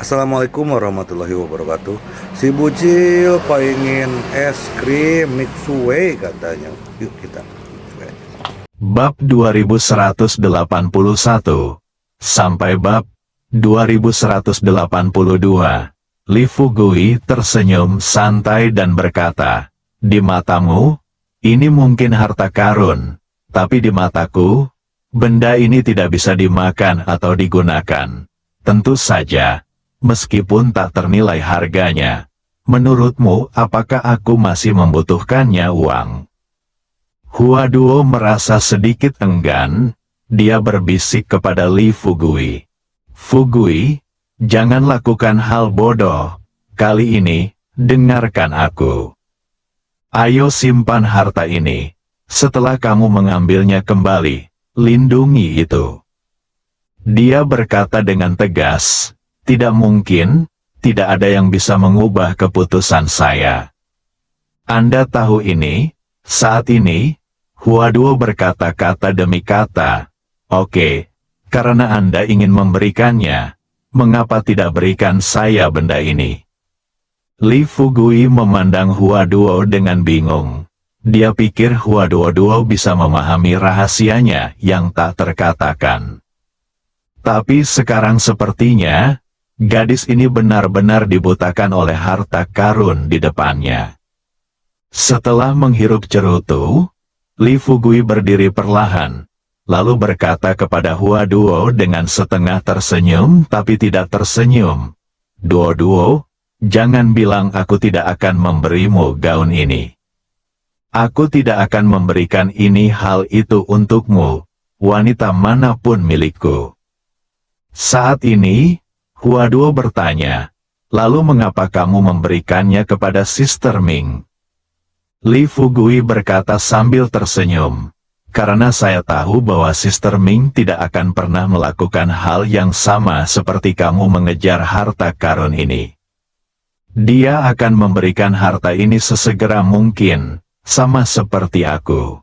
Assalamualaikum warahmatullahi wabarakatuh. Si Bucil pengen es krim Mitsue katanya. Yuk kita. Bab 2181 sampai bab 2182. Li Fugui tersenyum santai dan berkata, "Di matamu, ini mungkin harta karun, tapi di mataku, benda ini tidak bisa dimakan atau digunakan. Tentu saja, meskipun tak ternilai harganya. Menurutmu, apakah aku masih membutuhkannya uang?" Hua Duo merasa sedikit enggan. Dia berbisik kepada Li Fugui. "Fugui, jangan lakukan hal bodoh. Kali ini, dengarkan aku. Ayo simpan harta ini. Setelah kamu mengambilnya kembali, lindungi itu." Dia berkata dengan tegas, "Tidak mungkin, tidak ada yang bisa mengubah keputusan saya. Anda tahu ini, saat ini." Hua Duo berkata-kata demi kata, "Oke, karena Anda ingin memberikannya, mengapa tidak berikan saya benda ini?" Li Fugui memandang Hua Duo dengan bingung. Dia pikir Hua Duo bisa memahami rahasianya yang tak terkatakan. Tapi sekarang sepertinya, gadis ini benar-benar dibutakan oleh harta karun di depannya. Setelah menghirup cerutu, Li Fugui berdiri perlahan, lalu berkata kepada Hua Duo dengan setengah tersenyum tapi tidak tersenyum, "Duo, jangan bilang aku tidak akan memberimu gaun ini. Aku tidak akan memberikan ini hal itu untukmu, wanita manapun milikku." Saat ini, Hua Duo bertanya, "Lalu mengapa kamu memberikannya kepada Sister Ming?" Li Fugui berkata sambil tersenyum, "Karena saya tahu bahwa Sister Ming tidak akan pernah melakukan hal yang sama seperti kamu mengejar harta karun ini. Dia akan memberikan harta ini sesegera mungkin, sama seperti aku."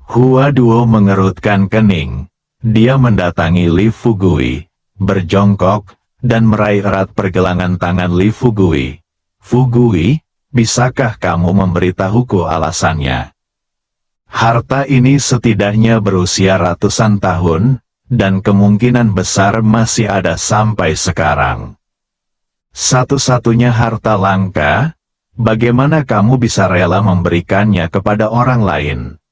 Hua Duo mengerutkan kening. Dia mendatangi Li Fugui, berjongkok, dan meraih erat pergelangan tangan Li Fugui. "Fugui, bisakah kamu memberitahuku alasannya? Harta ini setidaknya berusia ratusan tahun, dan kemungkinan besar masih ada sampai sekarang. Satu-satunya harta langka, bagaimana kamu bisa rela memberikannya kepada orang lain?"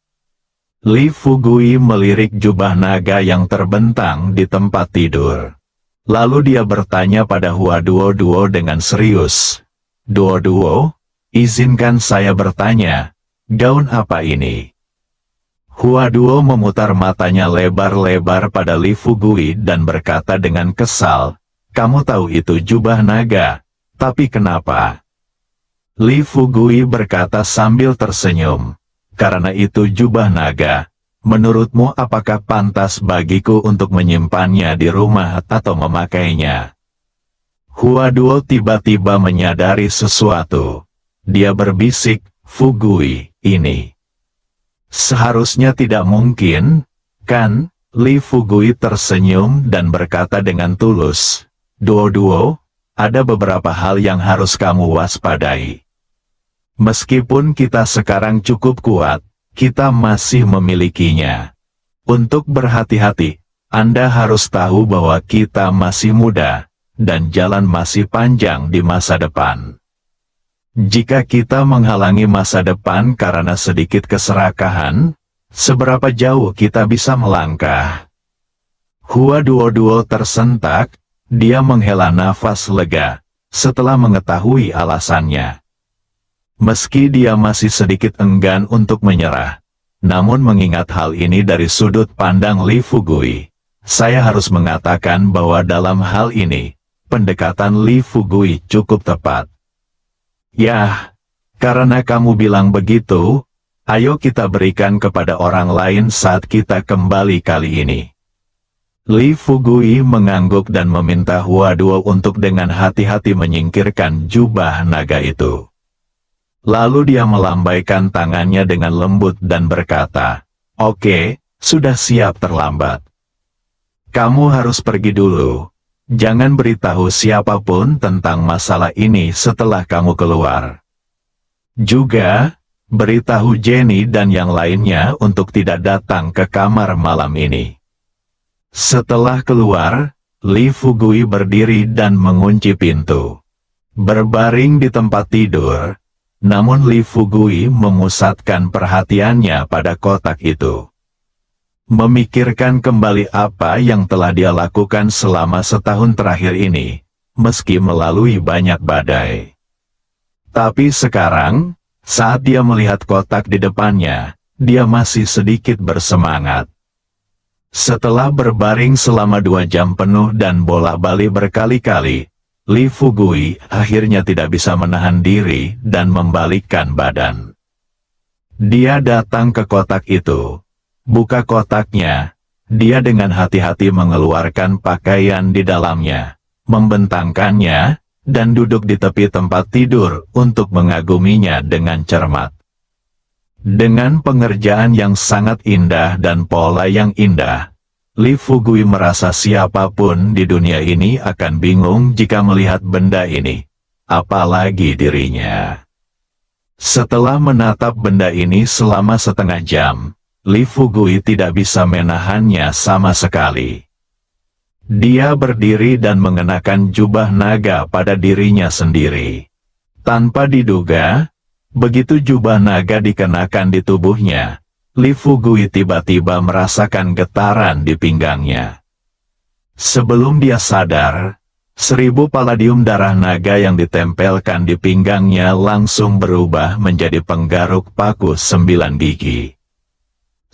Li Fugui melirik jubah naga yang terbentang di tempat tidur. Lalu dia bertanya pada Hua Duo dengan serius, Duo, izinkan saya bertanya, gaun apa ini?" Hua Duo memutar matanya lebar-lebar pada Li Fugui dan berkata dengan kesal, "Kamu tahu itu jubah naga, tapi kenapa?" Li Fugui berkata sambil tersenyum, "Karena itu jubah naga, menurutmu apakah pantas bagiku untuk menyimpannya di rumah atau memakainya?" Hua Duo tiba-tiba menyadari sesuatu. Dia berbisik, "Fugui, ini seharusnya tidak mungkin, kan?" Li Fugui tersenyum dan berkata dengan tulus, Duo, ada beberapa hal yang harus kamu waspadai. Meskipun kita sekarang cukup kuat, kita masih memilikinya. Untuk berhati-hati, Anda harus tahu bahwa kita masih muda, dan jalan masih panjang di masa depan. Jika kita menghalangi masa depan karena sedikit keserakahan, seberapa jauh kita bisa melangkah?" Hua Duo tersentak, dia menghela nafas lega, setelah mengetahui alasannya. Meski dia masih sedikit enggan untuk menyerah, namun mengingat hal ini dari sudut pandang Li Fugui, saya harus mengatakan bahwa dalam hal ini, pendekatan Li Fugui cukup tepat. "Yah, karena kamu bilang begitu, ayo kita berikan kepada orang lain saat kita kembali kali ini." Li Fugui mengangguk dan meminta Hua Duo untuk dengan hati-hati menyingkirkan jubah naga itu. Lalu dia melambaikan tangannya dengan lembut dan berkata, "Oke, sudah siap terlambat. Kamu harus pergi dulu. Jangan beritahu siapapun tentang masalah ini setelah kamu keluar. Juga, beritahu Jenny dan yang lainnya untuk tidak datang ke kamar malam ini. Setelah keluar, Lee Fugui berdiri dan mengunci pintu. Berbaring di tempat tidur, namun Lee Fugui memusatkan perhatiannya pada kotak itu. Memikirkan kembali apa yang telah dia lakukan selama setahun terakhir ini, meski melalui banyak badai. Tapi sekarang, saat dia melihat kotak di depannya, dia masih sedikit bersemangat. Setelah berbaring selama 2 jam penuh dan bolak-balik berkali-kali, Lee Fugui akhirnya tidak bisa menahan diri dan membalikkan badan. Dia datang ke kotak itu. Buka kotaknya, dia dengan hati-hati mengeluarkan pakaian di dalamnya, membentangkannya, dan duduk di tepi tempat tidur untuk mengaguminya dengan cermat. Dengan pengerjaan yang sangat indah dan pola yang indah, Lee Fugui merasa siapapun di dunia ini akan bingung jika melihat benda ini, apalagi dirinya. Setelah menatap benda ini selama setengah jam, Lee Fugui tidak bisa menahannya sama sekali. Dia berdiri dan mengenakan jubah naga pada dirinya sendiri. Tanpa diduga, begitu jubah naga dikenakan di tubuhnya, Lee Fugui tiba-tiba merasakan getaran di pinggangnya. Sebelum dia sadar, 1000 palladium darah naga yang ditempelkan di pinggangnya langsung berubah menjadi penggaruk paku 9 gigi.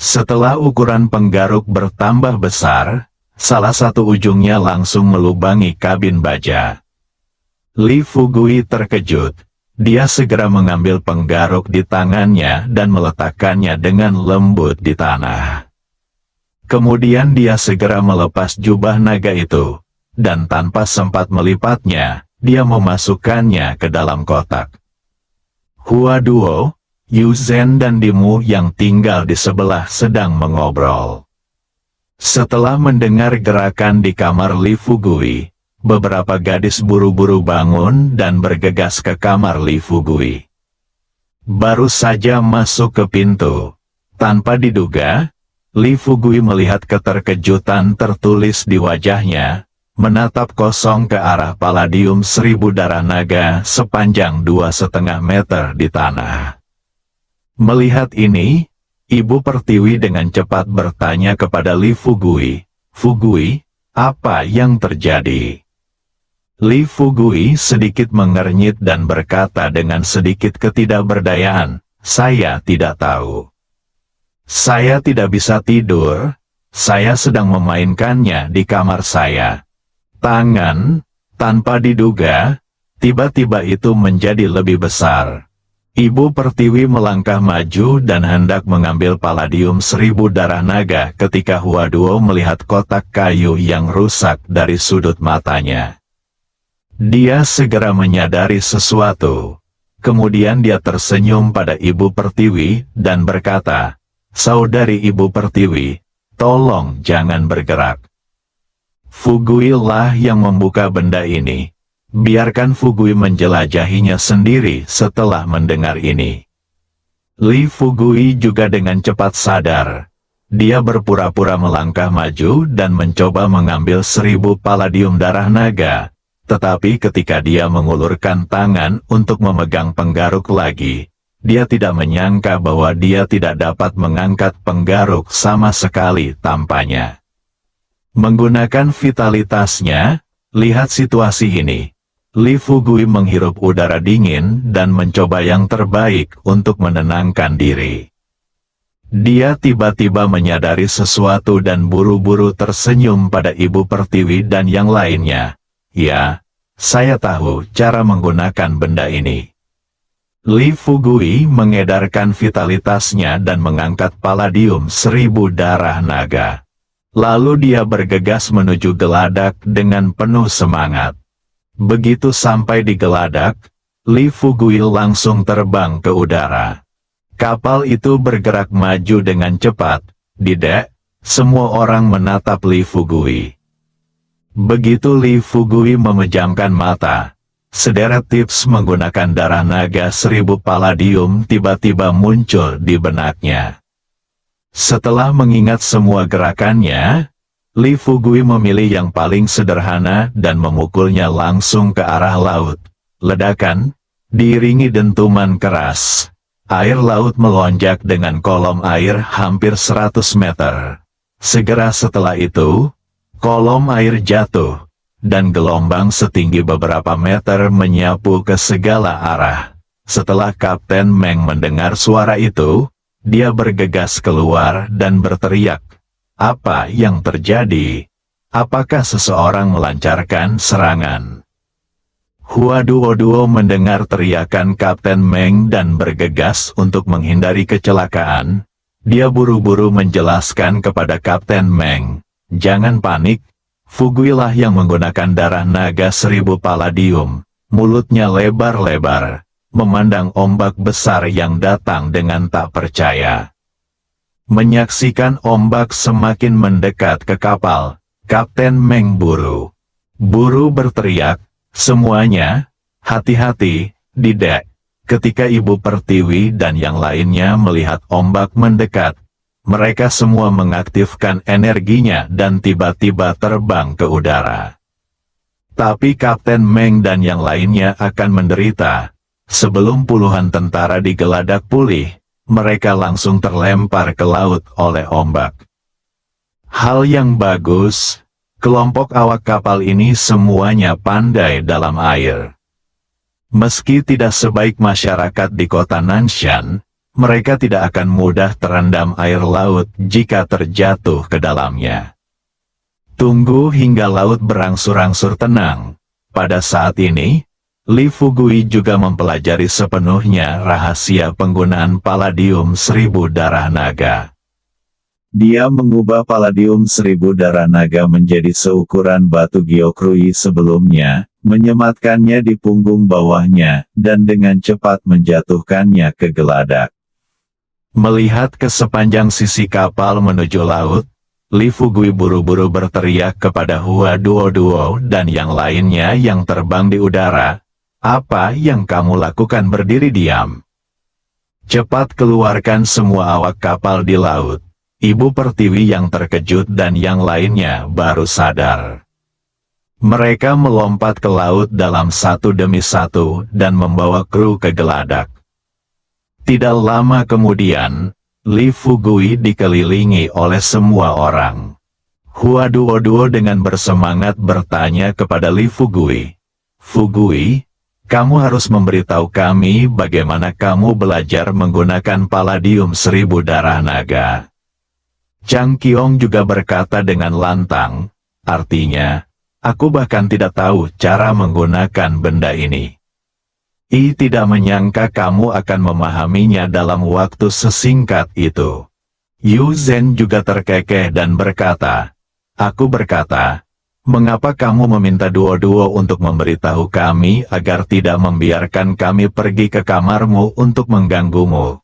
Setelah ukuran penggaruk bertambah besar, salah satu ujungnya langsung melubangi kabin baja. Lee Fugui terkejut. Dia segera mengambil penggaruk di tangannya dan meletakkannya dengan lembut di tanah. Kemudian dia segera melepas jubah naga itu, dan tanpa sempat melipatnya, dia memasukkannya ke dalam kotak. Hua Duo, Yu Zhen dan Dimu yang tinggal di sebelah sedang mengobrol. Setelah mendengar gerakan di kamar Lee Fugui, beberapa gadis buru-buru bangun dan bergegas ke kamar Lee Fugui. Baru saja masuk ke pintu, tanpa diduga, Lee Fugui melihat keterkejutan tertulis di wajahnya, menatap kosong ke arah palladium 1000 darah naga sepanjang 2,5 meter di tanah. Melihat ini, Ibu Pertiwi dengan cepat bertanya kepada Lee Fugui, "Fugui, apa yang terjadi?" Lee Fugui sedikit mengernyit dan berkata dengan sedikit ketidakberdayaan, "Saya tidak tahu. Saya tidak bisa tidur, saya sedang memainkannya di kamar saya." Tangan, tanpa diduga, tiba-tiba itu menjadi lebih besar. Ibu Pertiwi melangkah maju dan hendak mengambil palladium 1000 darah naga ketika Hua Duo melihat kotak kayu yang rusak dari sudut matanya. Dia segera menyadari sesuatu. Kemudian dia tersenyum pada Ibu Pertiwi dan berkata, "Saudari Ibu Pertiwi, tolong jangan bergerak. Fugui lah yang membuka benda ini. Biarkan Fugui menjelajahinya sendiri." Setelah mendengar ini, Lee Fugui juga dengan cepat sadar. Dia berpura-pura melangkah maju dan mencoba mengambil 1000 palladium darah naga. Tetapi ketika dia mengulurkan tangan untuk memegang penggaruk lagi, dia tidak menyangka bahwa dia tidak dapat mengangkat penggaruk sama sekali tampaknya. Menggunakan vitalitasnya, lihat situasi ini. Lee Fugui menghirup udara dingin dan mencoba yang terbaik untuk menenangkan diri. Dia tiba-tiba menyadari sesuatu dan buru-buru tersenyum pada Ibu Pertiwi dan yang lainnya. "Ya, saya tahu cara menggunakan benda ini." Lee Fugui mengedarkan vitalitasnya dan mengangkat palladium 1000 darah naga. Lalu dia bergegas menuju geladak dengan penuh semangat. Begitu sampai di geladak, Lee Fugui langsung terbang ke udara. Kapal itu bergerak maju dengan cepat. Di dek, semua orang menatap Lee Fugui. Begitu Li Fugui memejamkan mata, sederet tips menggunakan darah naga 1000 palladium tiba-tiba muncul di benaknya. Setelah mengingat semua gerakannya, Li Fugui memilih yang paling sederhana dan memukulnya langsung ke arah laut. Ledakan, diiringi dentuman keras. Air laut melonjak dengan kolom air hampir 100 meter. Segera setelah itu, kolom air jatuh, dan gelombang setinggi beberapa meter menyapu ke segala arah. Setelah Kapten Meng mendengar suara itu, dia bergegas keluar dan berteriak, "Apa yang terjadi? Apakah seseorang melancarkan serangan?" Hua Duo mendengar teriakan Kapten Meng dan bergegas untuk menghindari kecelakaan. Dia buru-buru menjelaskan kepada Kapten Meng, "Jangan panik, Fugui lah yang menggunakan darah naga 1000 palladium." Mulutnya lebar-lebar, memandang ombak besar yang datang dengan tak percaya. Menyaksikan ombak semakin mendekat ke kapal, Kapten Meng buru berteriak, "Semuanya, hati-hati, di dek." Ketika Ibu Pertiwi dan yang lainnya melihat ombak mendekat, mereka semua mengaktifkan energinya dan tiba-tiba terbang ke udara. Tapi Kapten Meng dan yang lainnya akan menderita. Sebelum puluhan tentara digeladak pulih, mereka langsung terlempar ke laut oleh ombak. Hal yang bagus, kelompok awak kapal ini semuanya pandai dalam air. Meski tidak sebaik masyarakat di kota Nanshan, mereka tidak akan mudah terendam air laut jika terjatuh ke dalamnya. Tunggu hingga laut berangsur-angsur tenang. Pada saat ini, Li Fugui juga mempelajari sepenuhnya rahasia penggunaan palladium 1000 darah naga. Dia mengubah palladium 1000 darah naga menjadi seukuran batu Gyokrui sebelumnya, menyematkannya di punggung bawahnya, dan dengan cepat menjatuhkannya ke geladak. Melihat ke sepanjang sisi kapal menuju laut, Li Fugui buru-buru berteriak kepada Hua Duo dan yang lainnya yang terbang di udara, "Apa yang kamu lakukan berdiri diam? Cepat keluarkan semua awak kapal di laut." Ibu Pertiwi yang terkejut dan yang lainnya baru sadar. Mereka melompat ke laut dalam satu demi satu dan membawa kru ke geladak. Tidak lama kemudian, Li Fugui dikelilingi oleh semua orang. Hua Duo dengan bersemangat bertanya kepada Li Fugui, "Fugui, kamu harus memberitahu kami bagaimana kamu belajar menggunakan palladium 1000 darah naga." Chang Qiong juga berkata dengan lantang, "Artinya, aku bahkan tidak tahu cara menggunakan benda ini." I tidak menyangka kamu akan memahaminya dalam waktu sesingkat itu. Yu Zhen juga terkekeh dan berkata, "Aku berkata, mengapa kamu meminta Duo untuk memberitahu kami agar tidak membiarkan kami pergi ke kamarmu untuk mengganggumu?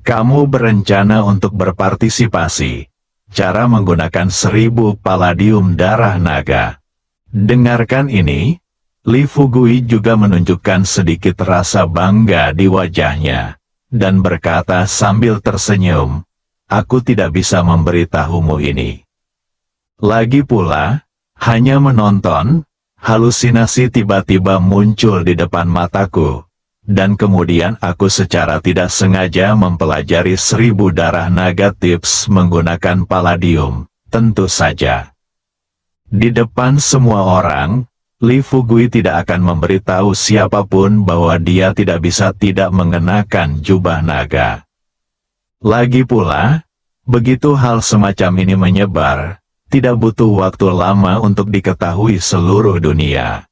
Kamu berencana untuk berpartisipasi. Cara menggunakan 1000 palladium darah naga." Dengarkan ini, Li Fugui juga menunjukkan sedikit rasa bangga di wajahnya, dan berkata sambil tersenyum, "Aku tidak bisa memberitahumu ini. Lagi pula, hanya menonton, halusinasi tiba-tiba muncul di depan mataku, dan kemudian aku secara tidak sengaja mempelajari 1000 darah naga tips menggunakan palladium, tentu saja." Di depan semua orang, Li Fugui tidak akan memberitahu siapapun bahwa dia tidak bisa tidak mengenakan jubah naga. Lagi pula, begitu hal semacam ini menyebar, tidak butuh waktu lama untuk diketahui seluruh dunia.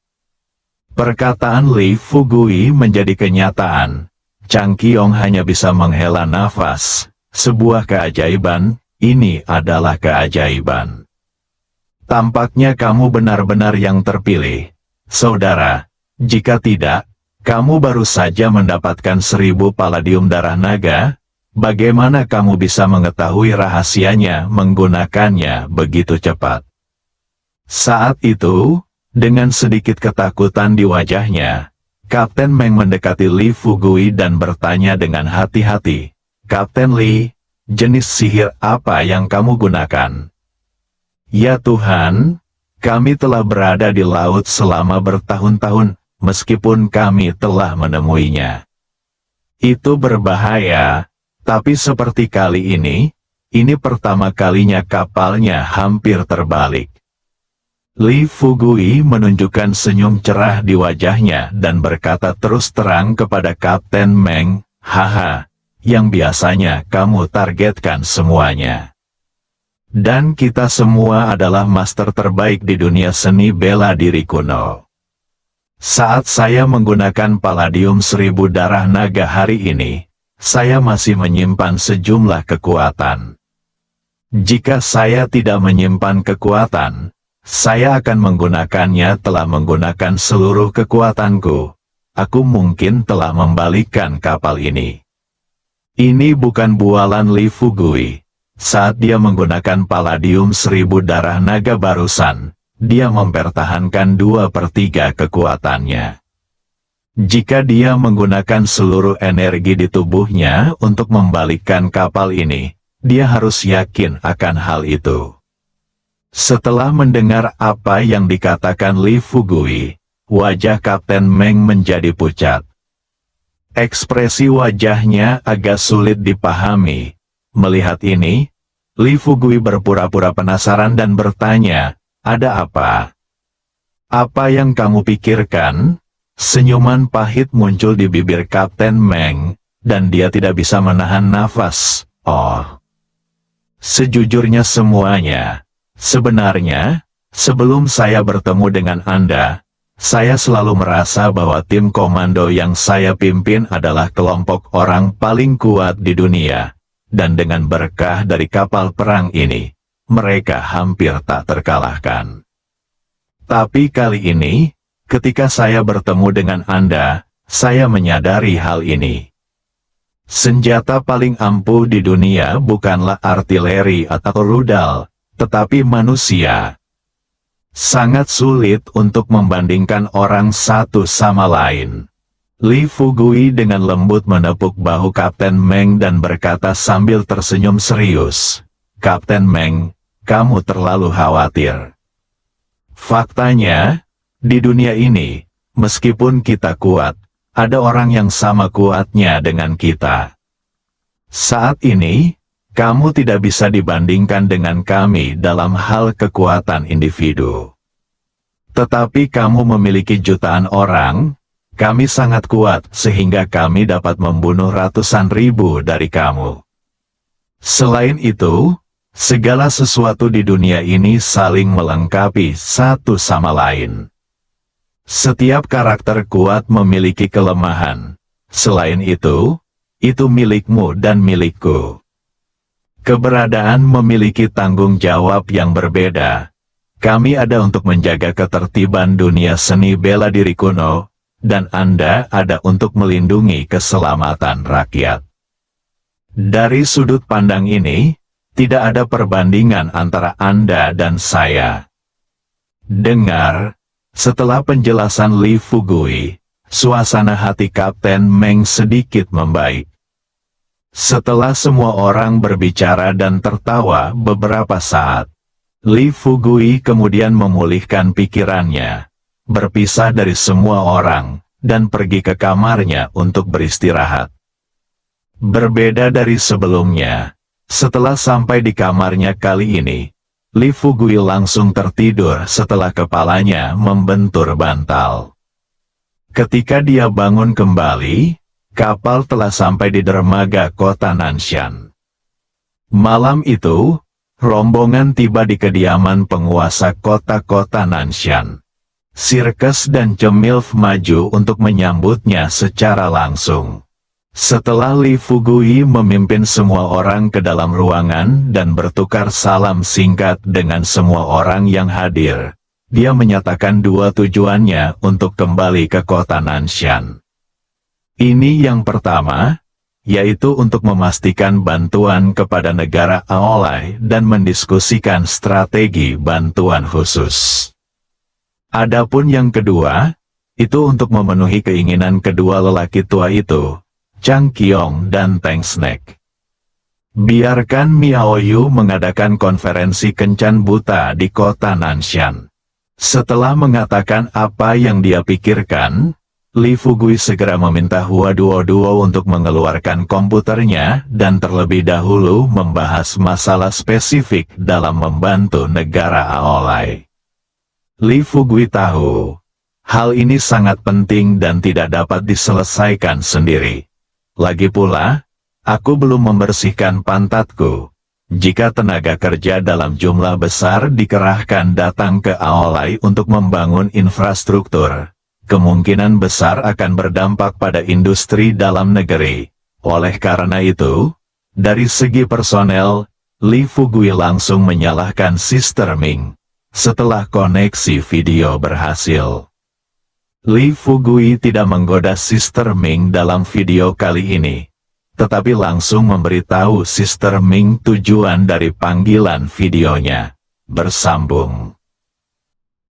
Perkataan Li Fugui menjadi kenyataan. Chang Qiong hanya bisa menghela nafas. Sebuah keajaiban, ini adalah keajaiban. Tampaknya kamu benar-benar yang terpilih, saudara. Jika tidak, kamu baru saja mendapatkan 1000 palladium darah naga. Bagaimana kamu bisa mengetahui rahasianya menggunakannya begitu cepat? Saat itu, dengan sedikit ketakutan di wajahnya, Kapten Meng mendekati Li Fugui dan bertanya dengan hati-hati, "Kapten Li, jenis sihir apa yang kamu gunakan?" "Ya Tuhan, kami telah berada di laut selama bertahun-tahun, meskipun kami telah menemuinya. Itu berbahaya, tapi seperti kali ini pertama kalinya kapalnya hampir terbalik." Li Fugui menunjukkan senyum cerah di wajahnya dan berkata terus terang kepada Kapten Meng, "Haha, yang biasanya kamu targetkan semuanya. Dan kita semua adalah master terbaik di dunia seni bela diri kuno. Saat saya menggunakan Palladium 1000 darah naga hari ini, saya masih menyimpan sejumlah kekuatan. Jika saya tidak menyimpan kekuatan, saya akan menggunakannya telah menggunakan seluruh kekuatanku. Aku mungkin telah membalikkan kapal ini." Ini bukan bualan Li Fugui. Saat dia menggunakan Palladium 1000 darah naga barusan, dia mempertahankan 2/3 kekuatannya. Jika dia menggunakan seluruh energi di tubuhnya untuk membalikkan kapal ini, dia harus yakin akan hal itu. Setelah mendengar apa yang dikatakan Li Fugui, wajah Kapten Meng menjadi pucat. Ekspresi wajahnya agak sulit dipahami. Melihat ini, Li Fugui berpura-pura penasaran dan bertanya, "Ada apa? Apa yang kamu pikirkan?" Senyuman pahit muncul di bibir Kapten Meng, dan dia tidak bisa menahan nafas. "Oh, sejujurnya semuanya. Sebenarnya, sebelum saya bertemu dengan Anda, saya selalu merasa bahwa tim komando yang saya pimpin adalah kelompok orang paling kuat di dunia, dan dengan berkah dari kapal perang ini, mereka hampir tak terkalahkan. Tapi kali ini, ketika saya bertemu dengan Anda, saya menyadari hal ini. Senjata paling ampuh di dunia bukanlah artileri atau rudal, tetapi manusia. Sangat sulit untuk membandingkan orang satu sama lain." Li Fugui dengan lembut menepuk bahu Kapten Meng dan berkata sambil tersenyum serius, "Kapten Meng, kamu terlalu khawatir. Faktanya, di dunia ini, meskipun kita kuat, ada orang yang sama kuatnya dengan kita. Saat ini, kamu tidak bisa dibandingkan dengan kami dalam hal kekuatan individu. Tetapi kamu memiliki jutaan orang, kami sangat kuat sehingga kami dapat membunuh ratusan ribu dari kamu. Selain itu, segala sesuatu di dunia ini saling melengkapi satu sama lain. Setiap karakter kuat memiliki kelemahan. Selain itu milikmu dan milikku. Keberadaan memiliki tanggung jawab yang berbeda. Kami ada untuk menjaga ketertiban dunia seni bela diri kuno, dan Anda ada untuk melindungi keselamatan rakyat. Dari sudut pandang ini, tidak ada perbandingan antara Anda dan saya." Dengar, setelah penjelasan Li Fugui, suasana hati Kapten Meng sedikit membaik. Setelah semua orang berbicara dan tertawa beberapa saat, Li Fugui kemudian memulihkan pikirannya, berpisah dari semua orang, dan pergi ke kamarnya untuk beristirahat. Berbeda dari sebelumnya, setelah sampai di kamarnya kali ini, Li Fugui langsung tertidur setelah kepalanya membentur bantal. Ketika dia bangun kembali, kapal telah sampai di dermaga kota Nanshan. Malam itu, rombongan tiba di kediaman penguasa kota-kota Nanshan. Sirkus dan Cemilf maju untuk menyambutnya secara langsung. Setelah Li Fugui memimpin semua orang ke dalam ruangan dan bertukar salam singkat dengan semua orang yang hadir, dia menyatakan dua tujuannya untuk kembali ke kota Nanshan. Ini yang pertama, yaitu untuk memastikan bantuan kepada negara AOLAI dan mendiskusikan strategi bantuan khusus. Adapun yang kedua, itu untuk memenuhi keinginan kedua lelaki tua itu, Chang Qiong dan Teng Snack. Biarkan Miao Yu mengadakan konferensi kencan buta di kota Nanshan. Setelah mengatakan apa yang dia pikirkan, Li Fugui segera meminta Hua Duo untuk mengeluarkan komputernya dan terlebih dahulu membahas masalah spesifik dalam membantu negara AOLAI. Li Fugui tahu, hal ini sangat penting dan tidak dapat diselesaikan sendiri. Lagi pula, aku belum membersihkan pantatku. Jika tenaga kerja dalam jumlah besar dikerahkan datang ke AOLAI untuk membangun infrastruktur, kemungkinan besar akan berdampak pada industri dalam negeri. Oleh karena itu, dari segi personel, Li Fugui langsung menyalahkan Sister Ming. Setelah koneksi video berhasil, Li Fugui tidak menggoda Sister Ming dalam video kali ini, tetapi langsung memberitahu Sister Ming tujuan dari panggilan videonya. Bersambung.